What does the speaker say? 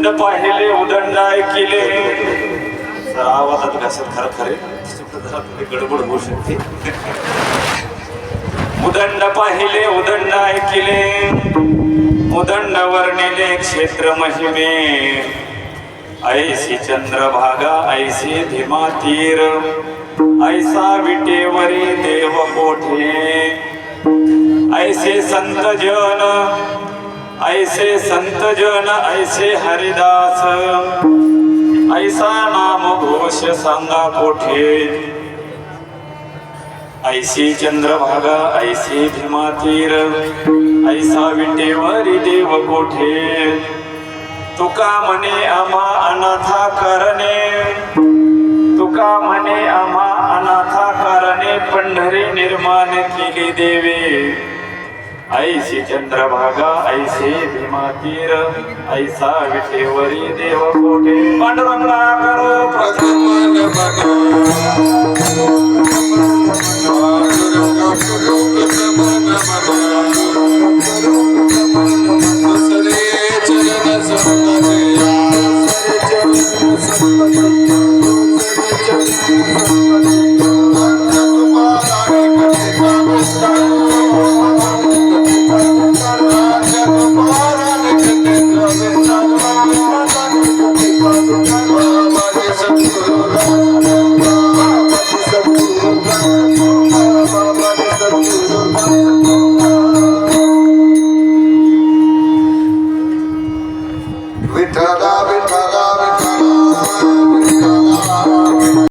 उदंड पाहिले उदंड ऐकिले. जरा आवाजात घासत खरं खरे गडबड होऊ शकते. उदंड पाहिले उदंड ऐकिले, उदंड वर्णिले क्षेत्र महिमे. ऐसी चंद्रभागा ऐसी धीमा तीर, ऐसा विटेवरी देव कोठे. ऐसे संत जन ऐसे संत जन ऐसे हरिदास, ऐसा नाम घोष सांगा कोठे. ऐसी चंद्रभागा ऐसी भीमा तीर, ऐसा विटेवरी देव कोठे. तुका म्हणे आम्हा अनाथा करणे, तुका म्हणे आम्हा अनाथा करणे. पंढरी निर्माण केली देवे. ऐसी चंद्रभागा ऐसे भीमा तीर, ऐसा विटेवरी देव कोठे. पांडुरंगा करो प्रथम विठ्ठला विठ्ठला